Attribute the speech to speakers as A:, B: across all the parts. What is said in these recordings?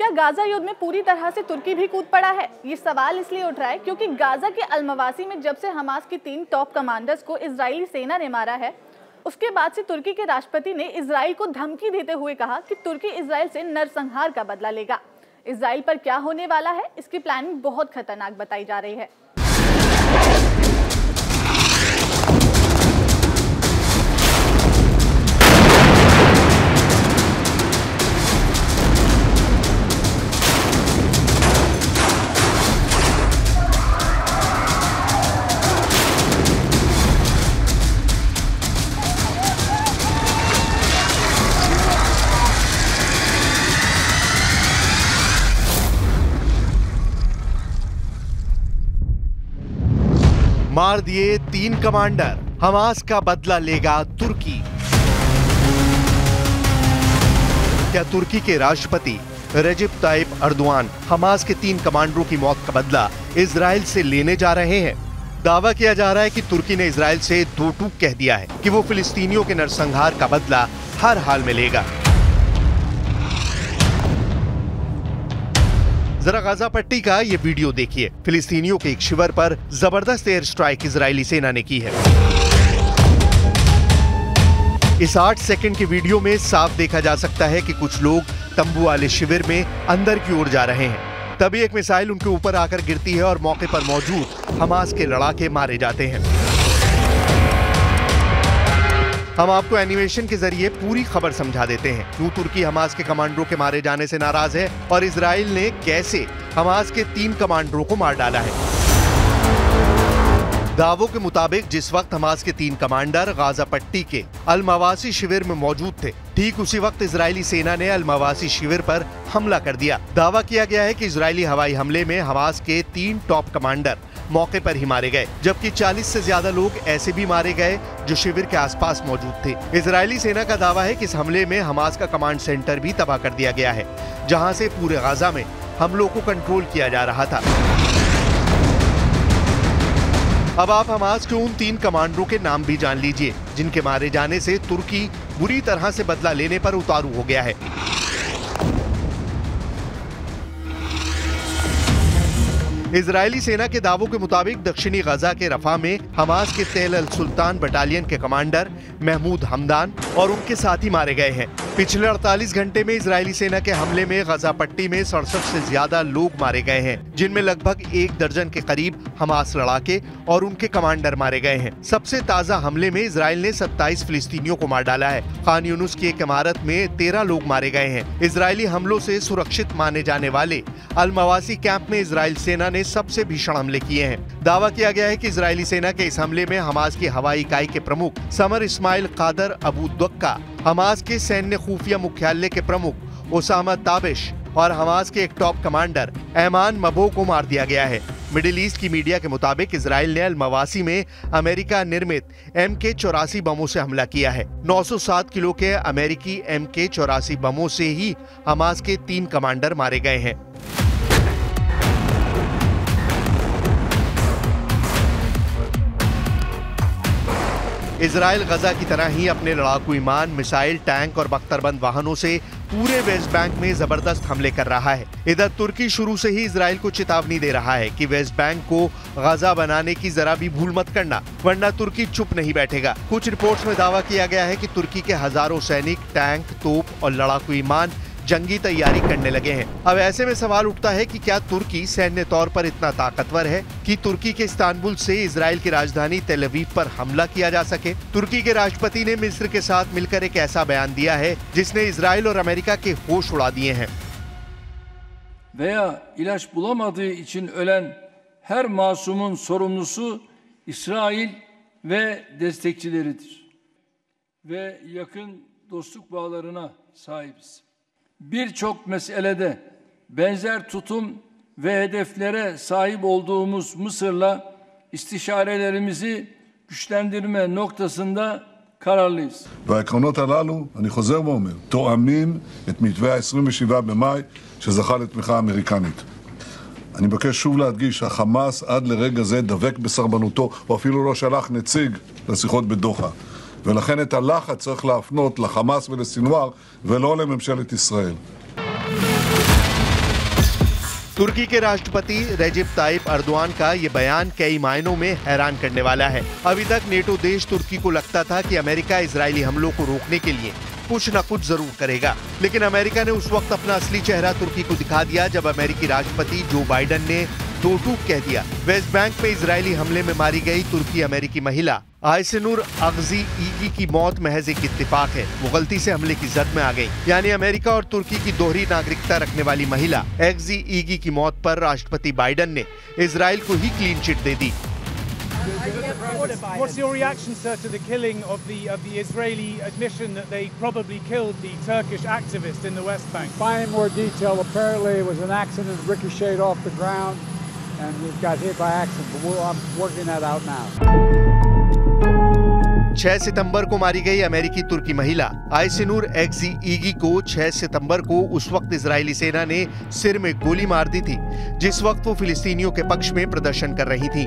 A: क्या गाजा युद्ध में पूरी तरह से तुर्की भी कूद पड़ा है? ये सवाल इसलिए उठ रहा है क्योंकि गाजा के अल-मवासी में जब से हमास की 3 टॉप कमांडर्स को इजरायली सेना ने मारा है, उसके बाद से तुर्की के राष्ट्रपति ने इजराइल को धमकी देते हुए कहा कि तुर्की इजराइल से नरसंहार का बदला लेगा। इजराइल पर क्या होने वाला है, इसकी प्लानिंग बहुत खतरनाक बताई जा रही है।
B: मार दिए 3 कमांडर, हमास का बदला लेगा तुर्की। क्या तुर्की के राष्ट्रपति रजब ताइप अर्दोआन हमास के 3 कमांडरों की मौत का बदला इजराइल से लेने जा रहे हैं? दावा किया जा रहा है कि तुर्की ने इजराइल से दो टूक कह दिया है कि वो फिलिस्तीनियों के नरसंहार का बदला हर हाल में लेगा। जरा गाजा पट्टी का ये वीडियो देखिए। फिलिस्तीनियों के एक शिविर पर जबरदस्त एयर स्ट्राइक इजरायली सेना ने की है। इस 8 सेकंड के वीडियो में साफ देखा जा सकता है कि कुछ लोग तंबू वाले शिविर में अंदर की ओर जा रहे हैं। तभी एक मिसाइल उनके ऊपर आकर गिरती है और मौके पर मौजूद हमास के लड़ाके मारे जाते हैं। हम आपको एनिमेशन के जरिए पूरी खबर समझा देते हैं। क्यों तुर्की हमास के कमांडरों के मारे जाने से नाराज है और इजराइल ने कैसे हमास के 3 कमांडरों को मार डाला है। दावों के मुताबिक जिस वक्त हमास के 3 कमांडर गाजा पट्टी के अल-मवासी शिविर में मौजूद थे, ठीक उसी वक्त इजरायली सेना ने अल-मवासी शिविर पर हमला कर दिया। दावा किया गया है कि इजरायली हवाई हमले में हमास के 3 टॉप कमांडर मौके पर ही मारे गए, जबकि 40 से ज्यादा लोग ऐसे भी मारे गए जो शिविर के आसपास मौजूद थे। इजरायली सेना का दावा है कि इस हमले में हमास का कमांड सेंटर भी तबाह कर दिया गया है, जहां से पूरे गाजा में हमलों को कंट्रोल किया जा रहा था। अब आप हमास के उन 3 कमांडरों के नाम भी जान लीजिए जिनके मारे जाने से तुर्की बुरी तरह से बदला लेने पर उतारू हो गया है। इजरायली सेना के दावों के मुताबिक दक्षिणी गजा के रफा में हमास के तेल अल सुल्तान बटालियन के कमांडर महमूद हमदान और उनके साथी मारे गए हैं। पिछले 48 घंटे में इजरायली सेना के हमले में गजा पट्टी में 67 से ज्यादा लोग मारे गए हैं, जिनमें लगभग 1 दर्जन के करीब हमास लड़ाके और उनके कमांडर मारे गए हैं। सबसे ताजा हमले में इजराइल ने 27 फिलिस्तीनियों को मार डाला है। खान यूनुस की एक इमारत में 13 लोग मारे गए हैं। इजरायली हमलों से सुरक्षित माने जाने वाले अल-मवासी कैंप में इजराइल सेना ने सबसे भीषण हमले किए हैं। दावा किया गया है कि इजरायली सेना के इस हमले में हमास की हवाई इकाई के प्रमुख समर इस्माइल कादर अबू दुक्का, हमास के सैन्य खुफिया मुख्यालय के प्रमुख ओसामा ताबिश और हमास के एक टॉप कमांडर ऐमान मबो को मार दिया गया है। मिडिल ईस्ट की मीडिया के मुताबिक इजराइल ने अल-मवासी में अमेरिका निर्मित MK-84 बमों से हमला किया है। 907 किलो के अमेरिकी MK-84 बमों से ही हमास के 3 कमांडर मारे गए हैं। इजराइल गजा की तरह ही अपने लड़ाकू विमान, मिसाइल, टैंक और बख्तरबंद वाहनों से पूरे वेस्ट बैंक में जबरदस्त हमले कर रहा है। इधर तुर्की शुरू से ही इजराइल को चेतावनी दे रहा है कि वेस्ट बैंक को गजा बनाने की जरा भी भूल मत करना, वरना तुर्की चुप नहीं बैठेगा। कुछ रिपोर्ट्स में दावा किया गया है कि तुर्की के हजारों सैनिक, टैंक, तोप और लड़ाकू विमान जंगी तैयारी करने लगे हैं। अब ऐसे में सवाल उठता है कि क्या तुर्की सैन्य तौर पर इतना ताकतवर है कि तुर्की के इस्तांबुल से इजराइल की राजधानी तेल अवीव पर हमला किया जा सके? तुर्की के राष्ट्रपति ने मिस्र के साथ मिलकर एक ऐसा बयान दिया है जिसने इजराइल और अमेरिका के होश उड़ा दिए हैं।
C: veya ilaç bulamadığı için ölen her masumun sorumlusu İsrail ve destekçileridir. Ve yakın dostluk bağlarına sahibiz. Birçok meselede benzer tutum ve hedeflere sahip olduğumuz Mısır'la istişarelerimizi güçlendirme noktasında kararlıyız.
D: והעקרונות הללו, אני חוזר ואומר, תואמים את מתווה ה-27 במאי שזכה לתמיכה אמריקנית. אני מבקש שוב להדגיש, החמאס עד לרגע זה דבק בסרבנותו, הוא אפילו לא שלח נציג לשיחות בדוחה. ולכן את הלחץ צריך להפנות לחמאס ולסינואר ולא לממשלת ישראל.
B: तुर्की के राष्ट्रपति रेजिप type Erdogan का ये बयान कई मायनों में हैरान करने वाला है। अभी तक नेटो देश तुर्की को लगता था कि अमेरिका इजरायली हमलों को रोकने के लिए कुछ न कुछ जरूर करेगा, लेकिन अमेरिका ने उस वक्त अपना असली चेहरा तुर्की को दिखा दिया जब अमेरिकी राष्ट्रपति जो बाइडेन ने दो टूक कह दिया। वेस्ट बैंक में इजरायली हमले में मारी गई तुर्की अमेरिकी महिला आयसेनूर अगजी ईगी की मौत महज एक इत्तेफाक है। वो गलती से हमले की जद में आ गई। यानी अमेरिका और तुर्की की दोहरी नागरिकता रखने वाली महिला अगजी ईगी की मौत पर राष्ट्रपति बाइडेन ने इजराइल को ही क्लीन चिट दे दी।
E: What's your reaction, sir, to the killing of the Israeli admission that they probably killed the Turkish activist in the West Bank?
F: Finding more detail, apparently it was an accident, ricocheted off the ground, and it got hit by accident. But I'm working that out now.
B: 6 सितंबर को मारी गई अमेरिकी तुर्की महिला आयसेनूर अगजी ईगी को 6 सितंबर को उस वक्त Israeli सेना ने सिर में गोली मार दी थी, जिस वक्त वो फिलिस्तीनियों के पक्ष में प्रदर्शन कर रही थी।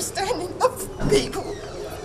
G: Standing up for people,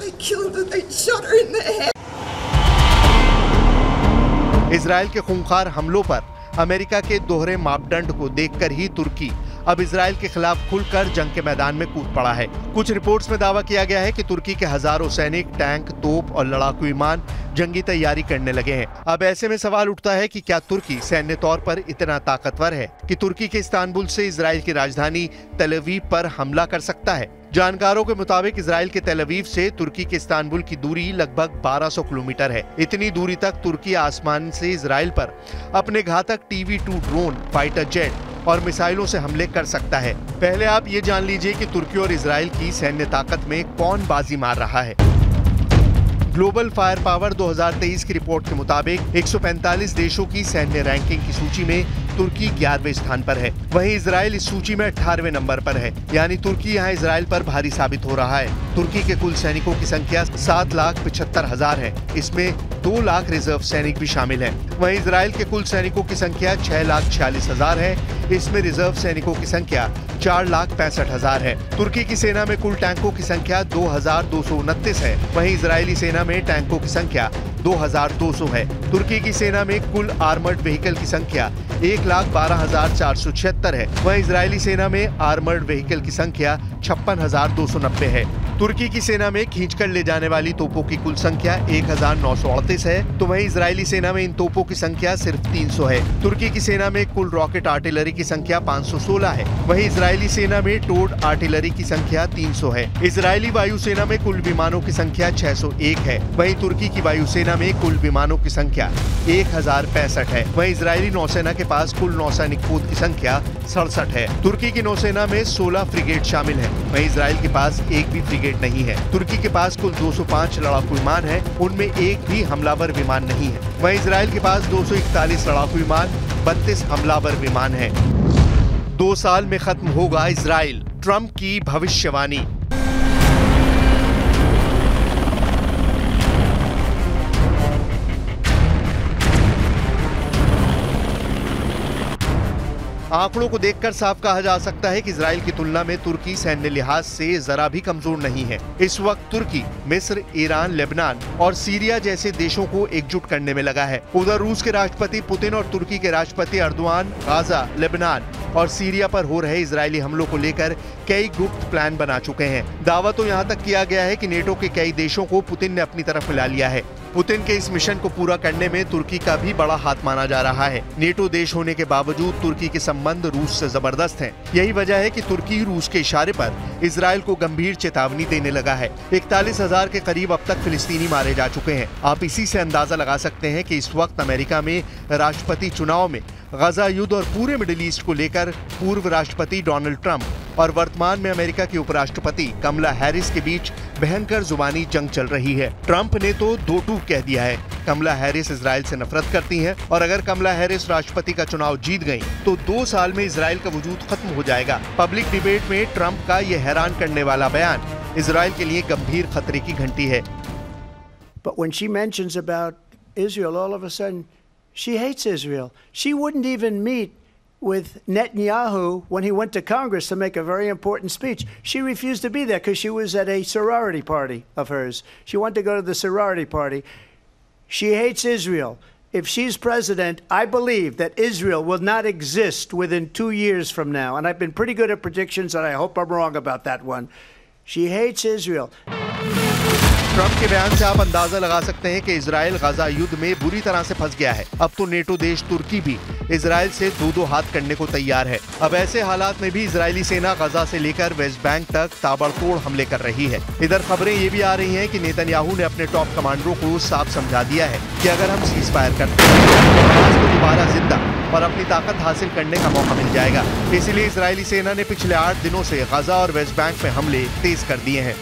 G: They killed her, they shot her in the head.
B: Israel के खूंखार हमलों पर अमेरिका के दोहरे मापदंड को देखकर ही तुर्की अब इजराइल के खिलाफ खुलकर जंग के मैदान में कूद पड़ा है। कुछ रिपोर्ट्स में दावा किया गया है कि तुर्की के हजारों सैनिक, टैंक, तोप और लड़ाकू विमान जंगी तैयारी करने लगे हैं। अब ऐसे में सवाल उठता है कि क्या तुर्की सैन्य तौर पर इतना ताकतवर है कि तुर्की के इस्तांबुल से इजराइल की राजधानी तेल अवीव पर हमला कर सकता है? जानकारों के मुताबिक इजराइल के तेल अवीव से तुर्की के इस्तांबुल की दूरी लगभग 1200 किलोमीटर है। इतनी दूरी तक तुर्की आसमान से इजराइल पर अपने घातक TB2 ड्रोन, फाइटर जेट और मिसाइलों से हमले कर सकता है। पहले आप ये जान लीजिए कि तुर्की और इजराइल की सैन्य ताकत में कौन बाजी मार रहा है। ग्लोबल फायर पावर 2023 की रिपोर्ट के मुताबिक 145 देशों की सैन्य रैंकिंग की सूची में तुर्की 11वें स्थान पर है। वहीं इजराइल इस सूची में 18वें नंबर पर है। यानी तुर्की यहां इजराइल पर भारी साबित हो रहा है। तुर्की के कुल सैनिकों की संख्या 7,75,000 है। इसमें 2 लाख रिजर्व सैनिक भी शामिल हैं। वहीं इजराइल के कुल सैनिकों की संख्या 6,46,000 है। इसमें रिजर्व सैनिकों की संख्या 4,65,000 है। तुर्की की सेना में कुल टैंकों की संख्या 2,229 है। वहीं इजरायली सेना में टैंकों की संख्या 2,200 है। तुर्की की सेना में कुल आर्मर्ड व्हीकल की संख्या 1,12,476 है। वहीं इजरायली सेना में आर्मर्ड व्हीकल की संख्या 56,290 है। तुर्की की सेना में खींचकर ले जाने वाली तोपों की कुल संख्या 1,938 है, तो वहीं इजरायली सेना में इन तोपों की संख्या सिर्फ 300 है। तुर्की की सेना में कुल रॉकेट आर्टिलरी की संख्या 516 है। वहीं इजरायली सेना में टोड आर्टिलरी की संख्या 300 है। इजरायली वायुसेना में कुल विमानों की संख्या 601 है। वहीं तुर्की की वायुसेना में कुल विमानों की संख्या 1,065 है। वहीं इजरायली नौसेना के पास कुल नौसैनिक पोत की संख्या 67 है। तुर्की की नौसेना में 16 फ्रिगेट शामिल है। वहीं इजराइल के पास एक भी फ्रिगेट नहीं है। तुर्की के पास कुल 205 लड़ाकू विमान है, उनमें एक भी हमलावर विमान नहीं है। वहीं इजराइल के पास 241 लड़ाकू विमान, 32 हमलावर विमान है। 2 साल में खत्म होगा इजराइल, ट्रंप की भविष्यवाणी। आंकड़ों को देखकर साफ कहा जा सकता है कि इजराइल की तुलना में तुर्की सैन्य लिहाज से जरा भी कमजोर नहीं है। इस वक्त तुर्की मिस्र, ईरान, लेबनान और सीरिया जैसे देशों को एकजुट करने में लगा है। उधर रूस के राष्ट्रपति पुतिन और तुर्की के राष्ट्रपति अर्दोआन गाजा, लेबनान और सीरिया पर हो रहे इजरायली हमलों को लेकर कई गुप्त प्लान बना चुके हैं। दावा तो यहाँ तक किया गया है कि नेटो के कई देशों को पुतिन ने अपनी तरफ मिला लिया है। पुतिन के इस मिशन को पूरा करने में तुर्की का भी बड़ा हाथ माना जा रहा है। नेटो देश होने के बावजूद तुर्की के संबंध रूस से जबरदस्त हैं। यही वजह है कि तुर्की रूस के इशारे पर इजराइल को गंभीर चेतावनी देने लगा है। 41,000 के करीब अब तक फिलिस्तीनी मारे जा चुके हैं। आप इसी से अंदाजा लगा सकते हैं कि इस वक्त अमेरिका में राष्ट्रपति चुनाव में गजा युद्ध और पूरे मिडिल ईस्ट को लेकर पूर्व राष्ट्रपति डोनाल्ड ट्रंप और वर्तमान में अमेरिका की उपराष्ट्रपति कमला हैरिस के बीच भयंकर जुबानी जंग चल रही है। ट्रंप ने तो 2 टूक कह दिया है। कमला हैरिस इजराइल से नफरत करती हैं और अगर कमला हैरिस राष्ट्रपति का चुनाव जीत गई तो 2 साल में इजराइल का वजूद खत्म हो जाएगा। पब्लिक डिबेट में ट्रंप का ये हैरान करने वाला बयान इजराइल के लिए गंभीर खतरे की घंटी है।
H: But when she mentions about Israel, all of a sudden
I: She hates Israel. She wouldn't even meet with Netanyahu when he went to Congress to make a very important speech. She refused to be there because she was at a sorority party of hers. She wanted to go to the sorority party. She hates Israel. If she's president, I believe that Israel will not exist within 2 years from now. And I've been pretty good at predictions, and I hope I'm wrong about that one. She hates Israel.
B: Trump के बयान से आप अंदाजा लगा सकते हैं कि Israel Gaza युद्ध में बुरी तरह से फंस गया है। अब तो नेटो देश तुर्की भी इजराइल से दो हाथ करने को तैयार है। अब ऐसे हालात में भी इजरायली सेना गाजा से लेकर वेस्ट बैंक तक ताबड़तोड़ हमले कर रही है। इधर खबरें ये भी आ रही हैं कि नेतन्याहू ने अपने टॉप कमांडरों को साफ समझा दिया है कि अगर हम सीज फायर करते हैं तो हमास को दोबारा जिंदा और अपनी ताकत हासिल करने का मौका मिल जाएगा। इसलिए इजरायली सेना ने पिछले 8 दिनों से गाजा और वेस्ट बैंक में हमले तेज कर दिए हैं।